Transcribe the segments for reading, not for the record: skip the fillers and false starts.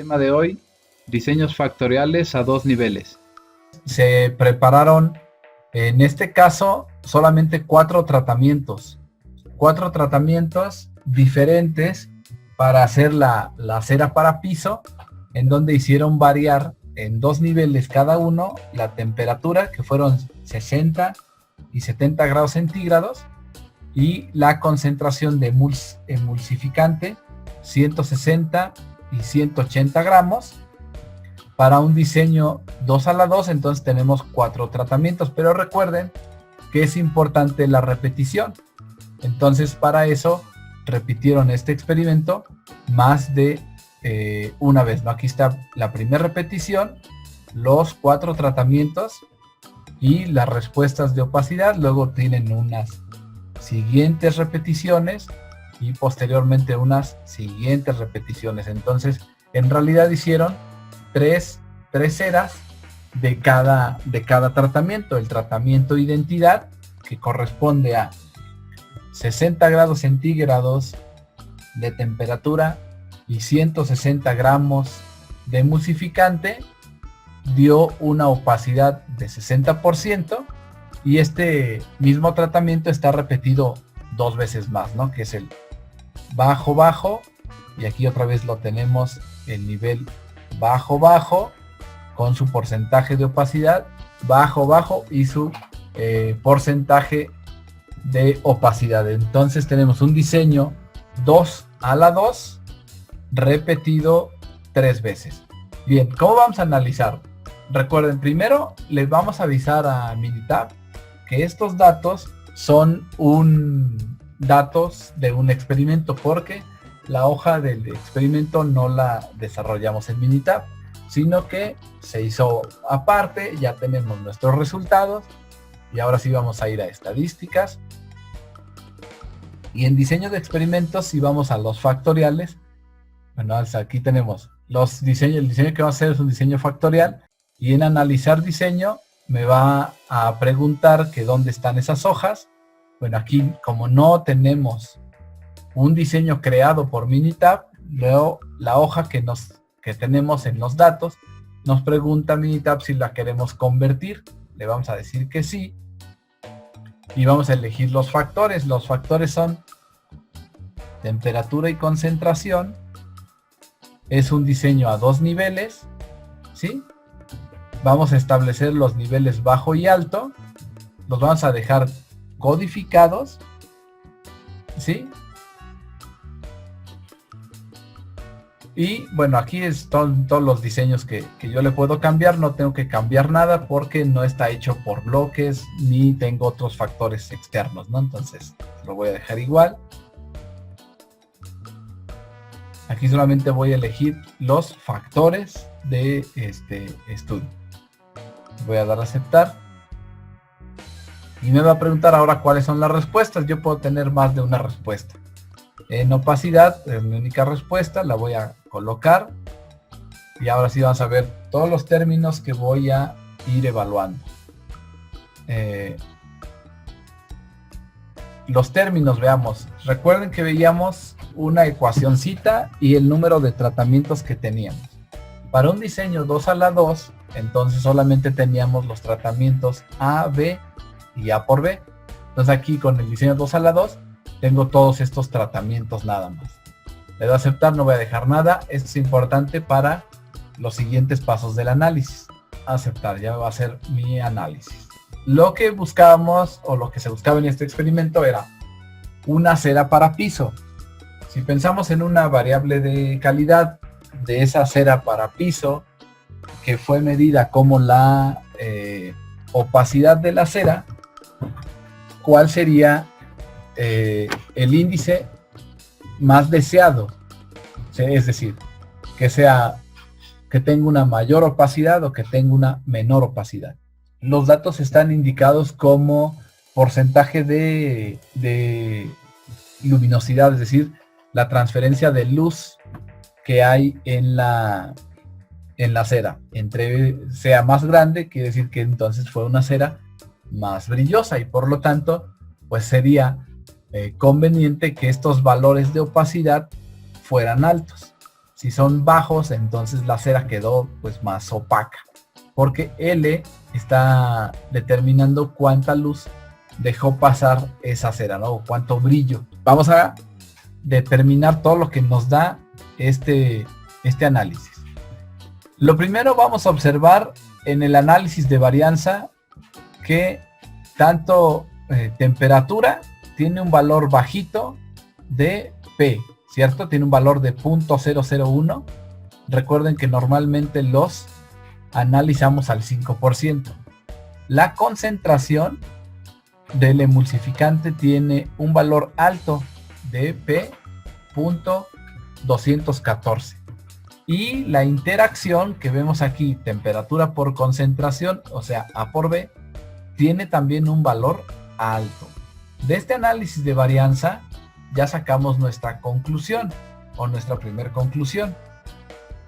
tema de hoy, diseños factoriales a dos niveles. Se prepararon, en este caso, solamente cuatro tratamientos diferentes para hacer la cera para piso, en donde hicieron variar en dos niveles cada uno la temperatura, que fueron 60 y 70 grados centígrados, y la concentración de emulsificante 160 y 180 gramos para un diseño 2:2. Entonces tenemos cuatro tratamientos, pero recuerden que es importante la repetición. Entonces para eso repitieron este experimento más de una vez, ¿no? Aquí está la primera repetición, los cuatro tratamientos y las respuestas de opacidad. Luego tienen unas siguientes repeticiones y posteriormente unas siguientes repeticiones. Entonces en realidad hicieron tres ceras de cada tratamiento. El tratamiento identidad, que corresponde a 60 grados centígrados de temperatura y 160 gramos de emulsificante, dio una opacidad de 60%, y este mismo tratamiento está repetido dos veces más, ¿no? Que es el bajo, y aquí otra vez lo tenemos, el nivel bajo, con su porcentaje de opacidad, bajo y su porcentaje de opacidad. Entonces tenemos un diseño 2:2 repetido 3 veces. Bien, ¿cómo vamos a analizar? Recuerden, primero les vamos a avisar a Minitab que estos datos son datos de un experimento, porque la hoja del experimento no la desarrollamos en Minitab, sino que se hizo aparte. Ya tenemos nuestros resultados y ahora sí vamos a ir a estadísticas, y en diseño de experimentos, si vamos a los factoriales, bueno, aquí tenemos el diseño que vamos a hacer es un diseño factorial, y en analizar diseño me va a preguntar que dónde están esas hojas. Bueno, aquí como no tenemos un diseño creado por Minitab, luego la hoja que tenemos en los datos nos pregunta Minitab si la queremos convertir. Le vamos a decir que sí, y vamos a elegir los factores. Los factores son temperatura y concentración. Es un diseño a dos niveles, ¿sí? Vamos a establecer los niveles bajo y alto. Los vamos a dejar codificados, ¿sí? Y bueno, aquí están todos los diseños que yo le puedo cambiar. No tengo que cambiar nada porque no está hecho por bloques ni tengo otros factores externos, ¿no? Entonces lo voy a dejar igual. Aquí solamente voy a elegir los factores de este estudio. Voy a dar a aceptar. Y me va a preguntar ahora cuáles son las respuestas. Yo puedo tener más de una respuesta. En opacidad es mi única respuesta, la voy a colocar, y ahora sí vamos a ver todos los términos que voy a ir evaluando. Los términos, veamos. Recuerden que veíamos una ecuacioncita y el número de tratamientos que teníamos. Para un diseño 2:2, entonces solamente teníamos los tratamientos A, B y A por B. Entonces aquí con el diseño 2:2 tengo todos estos tratamientos nada más. Le doy a aceptar, no voy a dejar nada. Esto es importante para los siguientes pasos del análisis. Aceptar, ya va a ser mi análisis. Lo que buscábamos, o lo que se buscaba en este experimento, era una cera para piso. Si pensamos en una variable de calidad de esa cera para piso, que fue medida como la opacidad de la cera, ¿cuál sería el índice más deseado? Es decir, que tenga una mayor opacidad o que tenga una menor opacidad. Los datos están indicados como porcentaje de luminosidad, es decir, la transferencia de luz que hay en la cera. Entre sea más grande, quiere decir que entonces fue una cera más brillosa, y por lo tanto pues sería conveniente que estos valores de opacidad fueran altos, Si son bajos, entonces la cera quedó pues más opaca, porque L está determinando cuánta luz dejó pasar esa cera, ¿no? O cuánto brillo. Vamos a determinar todo lo que nos da este análisis. Lo primero, vamos a observar en el análisis de varianza que tanto temperatura tiene un valor bajito de P, ¿cierto? Tiene un valor de 0.001. Recuerden que normalmente los analizamos al 5%. La concentración del emulsificante tiene un valor alto de P.214. Y la interacción que vemos aquí, temperatura por concentración, o sea, A por B, tiene también un valor alto. De este análisis de varianza ya sacamos nuestra conclusión o nuestra primera conclusión.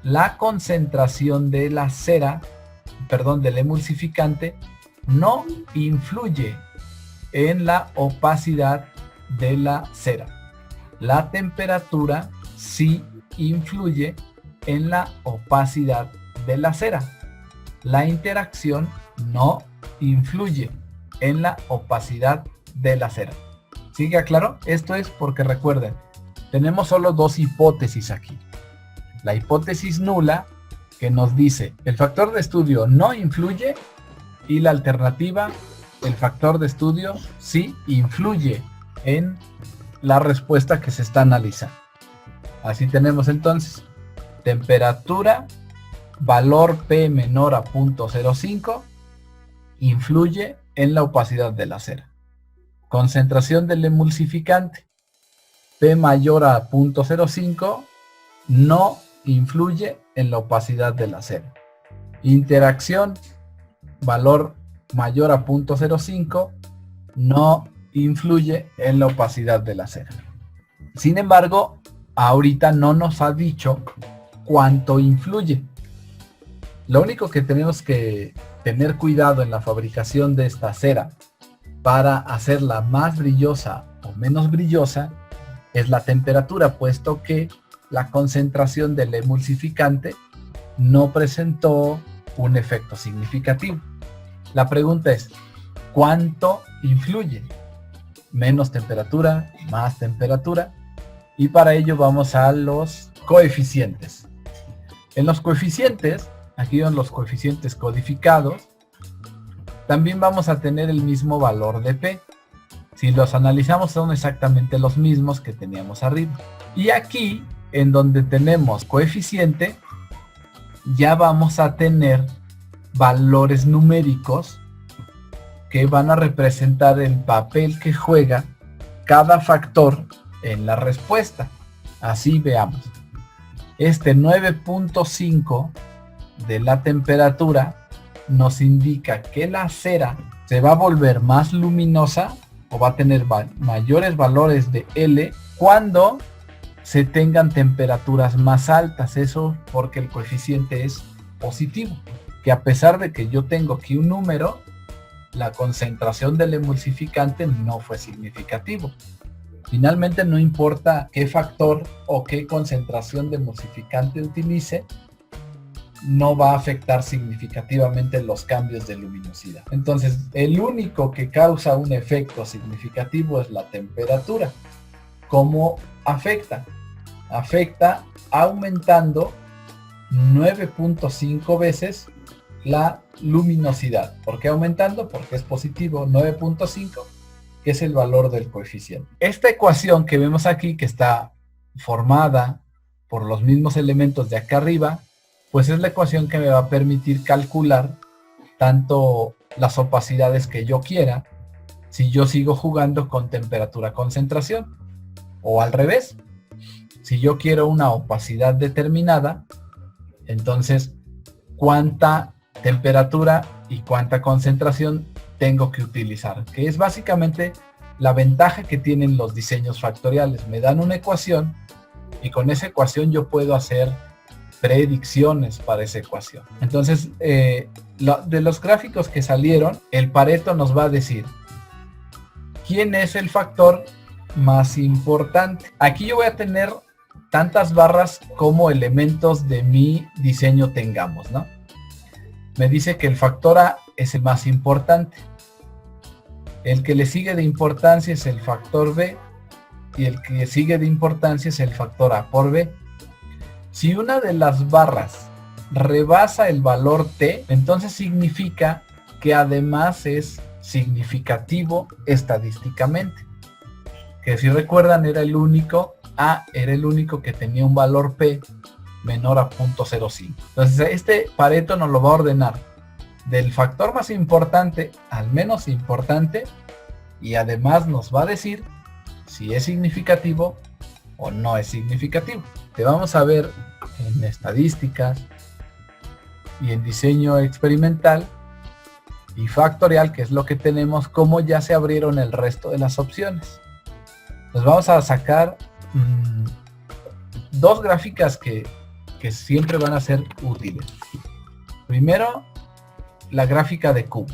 La concentración de la cera, del emulsificante, no influye en la opacidad de la cera. La temperatura sí influye en la opacidad de la cera. La interacción no influye en la opacidad de la cera. ¿Sigue claro? Esto es porque recuerden, tenemos solo dos hipótesis aquí. La hipótesis nula, que nos dice el factor de estudio no influye, y la alternativa, el factor de estudio sí influye en la respuesta que se está analizando. Así tenemos entonces temperatura, valor P menor a 0.05, influye en la opacidad de la cera. Concentración del emulsificante, P mayor a 0.05, no influye en la opacidad de la cera. Interacción, valor mayor a 0.05, no influye en la opacidad de la cera. Sin embargo, ahorita no nos ha dicho cuánto influye. Lo único que tenemos que tener cuidado en la fabricación de esta cera para hacerla más brillosa o menos brillosa es la temperatura, puesto que la concentración del emulsificante no presentó un efecto significativo. La pregunta es, ¿cuánto influye? Menos temperatura, más temperatura. Y para ello vamos a los coeficientes. En los coeficientes, aquí son los coeficientes codificados, también vamos a tener el mismo valor de P. Si los analizamos son exactamente los mismos que teníamos arriba. Y aquí, en donde tenemos coeficiente, ya vamos a tener valores numéricos que van a representar el papel que juega cada factor en la respuesta. Así veamos. Este 9.5 de la temperatura nos indica que la cera se va a volver más luminosa o va a tener mayores valores de L cuando se tengan temperaturas más altas. Eso porque el coeficiente es positivo, que a pesar de que yo tengo aquí un número, la concentración del emulsificante no fue significativo. Finalmente, no importa qué factor o qué concentración de emulsificante utilice, no va a afectar significativamente los cambios de luminosidad. Entonces, el único que causa un efecto significativo es la temperatura. ¿Cómo afecta? Afecta aumentando 9.5 veces la luminosidad. ¿Por qué aumentando? Porque es positivo. 9.5, que es el valor del coeficiente. Esta ecuación que vemos aquí, que está formada por los mismos elementos de acá arriba, pues es la ecuación que me va a permitir calcular tanto las opacidades que yo quiera, si yo sigo jugando con temperatura-concentración, o al revés. Si yo quiero una opacidad determinada, entonces cuánta temperatura y cuánta concentración tengo que utilizar, que es básicamente la ventaja que tienen los diseños factoriales. Me dan una ecuación y con esa ecuación yo puedo hacer predicciones para esa ecuación. Entonces, de los gráficos que salieron, el Pareto nos va a decir quién es el factor más importante. Aquí yo voy a tener tantas barras como elementos de mi diseño tengamos, ¿no? Me dice que el factor A es el más importante. El que le sigue de importancia es el factor B y el que sigue de importancia es el factor A por B. Si una de las barras rebasa el valor T, entonces significa que además es significativo estadísticamente. Que si recuerdan era el único, A era el único que tenía un valor P menor a 0.05. Entonces este Pareto nos lo va a ordenar del factor más importante al menos importante y además nos va a decir si es significativo o no es significativo. Te vamos a ver en estadísticas y en diseño experimental y factorial, que es lo que tenemos, cómo ya se abrieron el resto de las opciones. Nos vamos a sacar dos gráficas que siempre van a ser útiles. Primero, la gráfica de Q.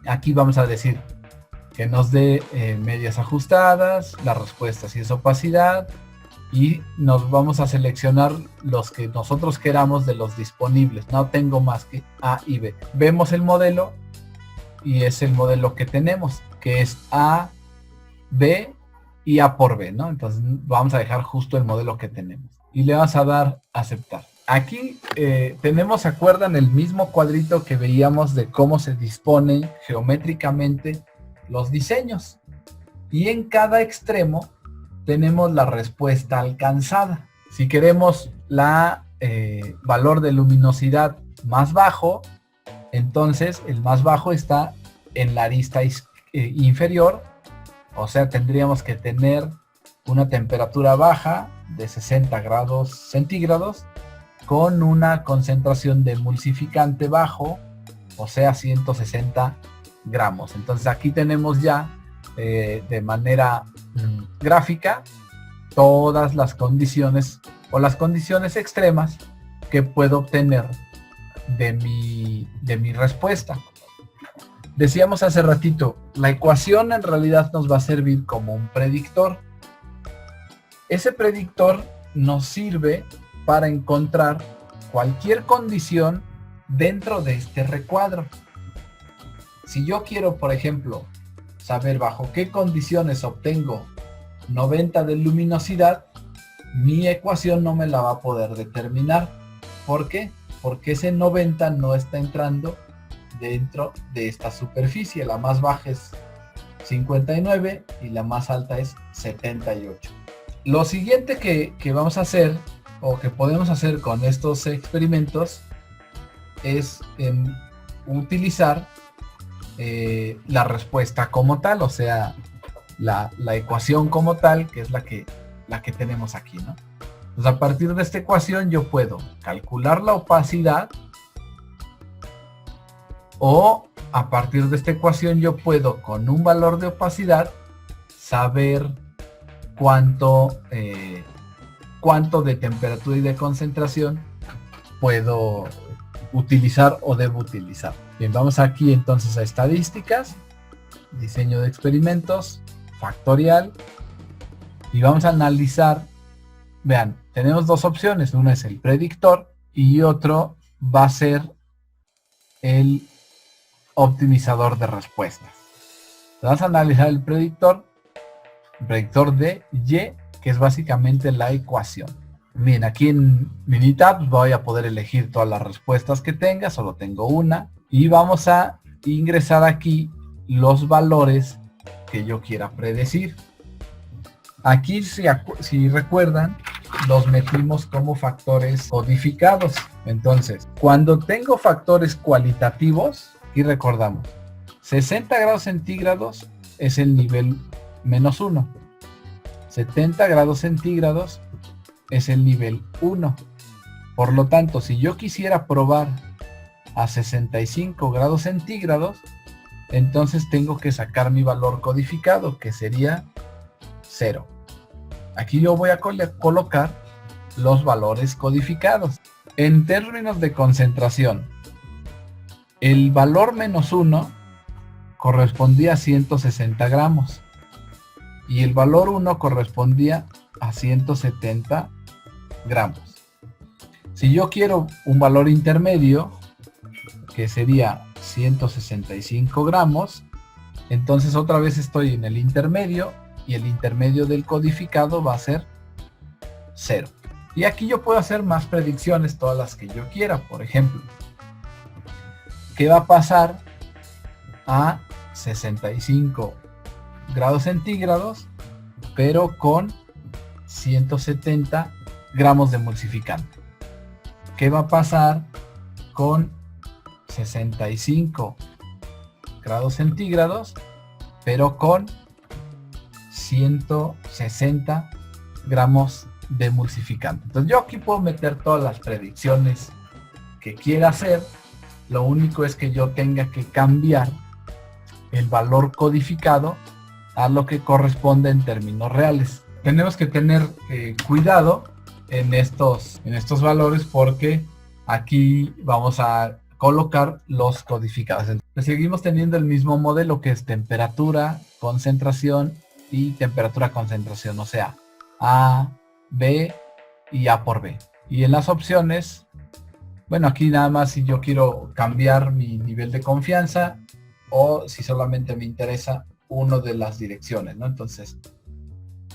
Aquí vamos a decir que nos dé medias ajustadas, la respuesta si es opacidad, y nos vamos a seleccionar los que nosotros queramos de los disponibles. No tengo más que A y B. Vemos el modelo y es el modelo que tenemos, que es A, B y A por B, ¿no? Entonces vamos a dejar justo el modelo que tenemos y le vamos a dar aceptar. Aquí tenemos, ¿se acuerdan? El mismo cuadrito que veíamos de cómo se disponen geométricamente los diseños. Y en cada extremo tenemos la respuesta alcanzada. Si queremos la valor de luminosidad más bajo, entonces el más bajo está en la arista inferior. O sea, tendríamos que tener una temperatura baja de 60 grados centígrados con una concentración de emulsificante bajo, o sea 160 gramos. Entonces aquí tenemos ya de manera gráfica todas las condiciones o las condiciones extremas que puedo obtener de mi respuesta. Decíamos hace ratito, la ecuación en realidad nos va a servir como un predictor. Ese predictor nos sirve para encontrar cualquier condición dentro de este recuadro. Si yo quiero, por ejemplo, saber bajo qué condiciones obtengo 90 de luminosidad, mi ecuación no me la va a poder determinar. ¿Por qué? Porque ese 90 no está entrando dentro de esta superficie. La más baja es 59 y la más alta es 78. Lo siguiente que vamos a hacer o que podemos hacer con estos experimentos es utilizar la respuesta como tal, o sea, la ecuación como tal, que es la que tenemos aquí, ¿no? Pues a partir de esta ecuación yo puedo calcular la opacidad, o a partir de esta ecuación yo puedo, con un valor de opacidad, saber cuánto de temperatura y de concentración puedo utilizar o debo utilizar. Bien, vamos aquí entonces a estadísticas, diseño de experimentos, factorial, y vamos a analizar. Vean, tenemos dos opciones, una es el predictor y otro va a ser el optimizador de respuestas. Vamos a analizar el predictor de Y, que es básicamente la ecuación. Bien, aquí en Minitab voy a poder elegir todas las respuestas que tenga, solo tengo una, y vamos a ingresar aquí los valores que yo quiera predecir. Aquí, si recuerdan, los metimos como factores codificados. Entonces, cuando tengo factores cualitativos, y recordamos, 60 grados centígrados es el nivel -1. 70 grados centígrados es el nivel 1. Por lo tanto, si yo quisiera probar a 65 grados centígrados, entonces tengo que sacar mi valor codificado, que sería 0. Aquí yo voy a colocar los valores codificados. En términos de concentración, el valor -1 correspondía a 160 gramos y el valor 1 correspondía a 170 gramos. Si yo quiero un valor intermedio, que sería 165 gramos, entonces otra vez estoy en el intermedio, y el intermedio del codificado va a ser 0. Y aquí yo puedo hacer más predicciones, todas las que yo quiera. Por ejemplo, ¿qué va a pasar a 65 grados centígrados, pero con 170 gramos de emulsificante? ¿Qué va a pasar con 65 grados centígrados, pero con 160 gramos de emulsificante? Entonces yo aquí puedo meter todas las predicciones que quiera hacer. Lo único es que yo tenga que cambiar el valor codificado a lo que corresponde en términos reales. Tenemos que tener cuidado en estos valores, porque aquí vamos a colocar los codificados. Entonces, seguimos teniendo el mismo modelo, que es temperatura, concentración y temperatura-concentración, o sea, A, B y A por B. Y en las opciones, bueno, aquí nada más si yo quiero cambiar mi nivel de confianza o si solamente me interesa una de las direcciones, ¿no? Entonces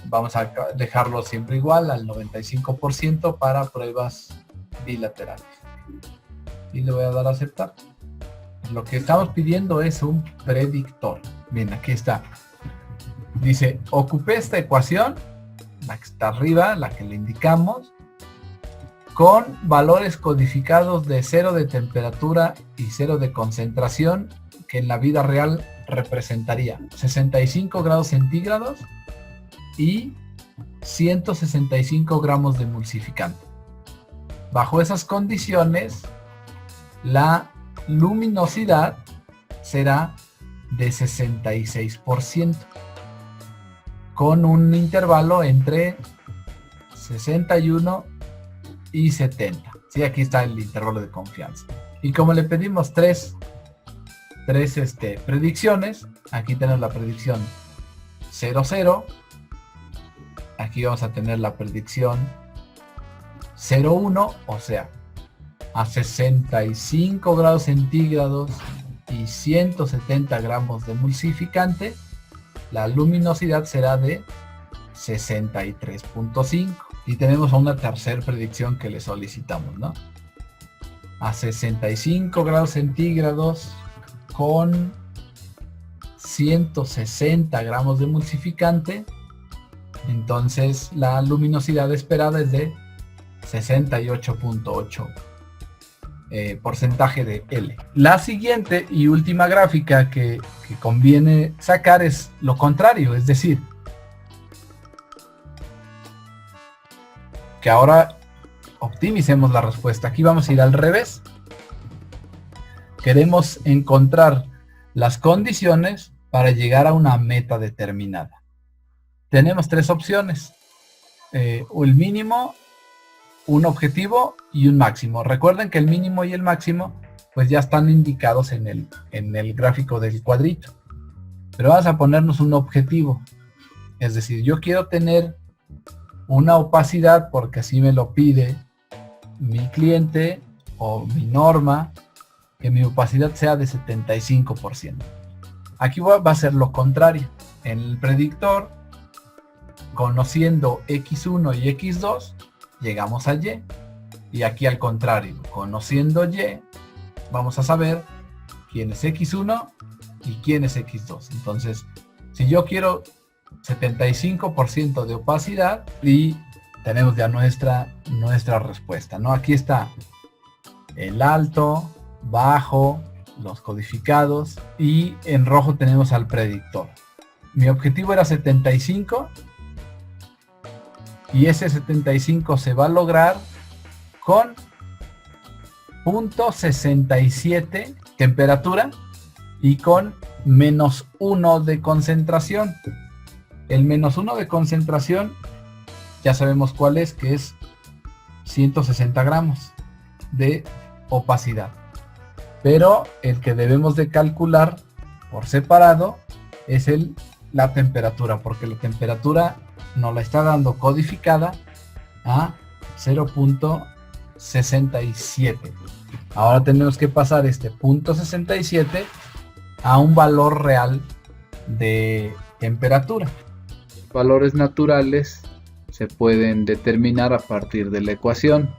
vamos a dejarlo siempre igual al 95% para pruebas bilaterales. Y le voy a dar a aceptar. Lo que estamos pidiendo es un predictor. Bien, aquí está. Dice, ocupé esta ecuación, la que está arriba, la que le indicamos, con valores codificados de 0 de temperatura y 0 de concentración, que en la vida real representaría 65 grados centígrados y 165 gramos de emulsificante. Bajo esas condiciones, la luminosidad será de 66%, con un intervalo entre 61 y 70. Sí, aquí está el intervalo de confianza. Y como le pedimos tres predicciones, aquí tenemos la predicción 00, aquí vamos a tener la predicción 01, o sea, a 65 grados centígrados y 170 gramos de emulsificante, la luminosidad será de 63.5. Y tenemos una tercera predicción que le solicitamos, ¿no? A 65 grados centígrados con 160 gramos de emulsificante, entonces la luminosidad esperada es de 68.8 porcentaje de L. La siguiente y última gráfica que conviene sacar es lo contrario, es decir, que ahora optimicemos la respuesta. Aquí vamos a ir al revés. Queremos encontrar las condiciones para llegar a una meta determinada. Tenemos tres opciones: el mínimo, un objetivo y un máximo. Recuerden que el mínimo y el máximo pues ya están indicados en el gráfico del cuadrito, pero vamos a ponernos un objetivo. Es decir, yo quiero tener una opacidad, porque así me lo pide mi cliente o mi norma, que mi opacidad sea de 75%. Aquí va a ser lo contrario. En el predictor, conociendo X1 y X2, llegamos a Y. Y aquí al contrario, conociendo Y, vamos a saber quién es X1 y quién es X2. Entonces, si yo quiero 75% de opacidad, y tenemos ya nuestra respuesta, ¿no? Aquí está el alto, bajo, los codificados, y en rojo tenemos al predictor. Mi objetivo era 75 y ese 75 se va a lograr con 0.67 temperatura y con -1 de concentración. El -1 de concentración ya sabemos cuál es, que es 160 gramos de opacidad. Pero el que debemos de calcular por separado es el la temperatura, porque la temperatura nos la está dando codificada a 0.67. Ahora tenemos que pasar este punto 67 a un valor real de temperatura. Valores naturales se pueden determinar a partir de la ecuación.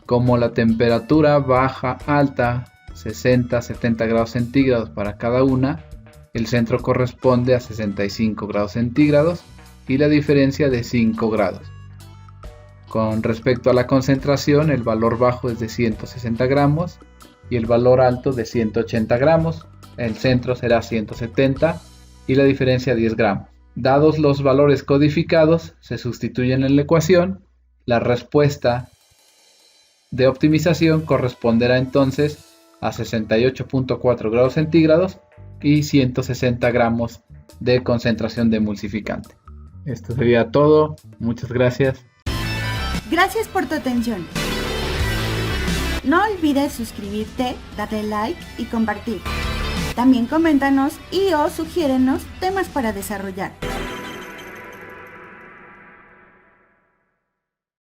Como la temperatura baja, alta, 60-70 grados centígrados para cada una, el centro corresponde a 65 grados centígrados y la diferencia de 5 grados. Con respecto a la concentración, el valor bajo es de 160 gramos y el valor alto de 180 gramos. El centro será 170 y la diferencia 10 gramos. Dados los valores codificados, se sustituyen en la ecuación. La respuesta de optimización corresponderá entonces a 68.4 grados centígrados y 160 gramos de concentración de emulsificante. Esto sería todo. Muchas gracias. Gracias por tu atención. No olvides suscribirte, darle like y compartir. También coméntanos y o sugiérenos temas para desarrollar.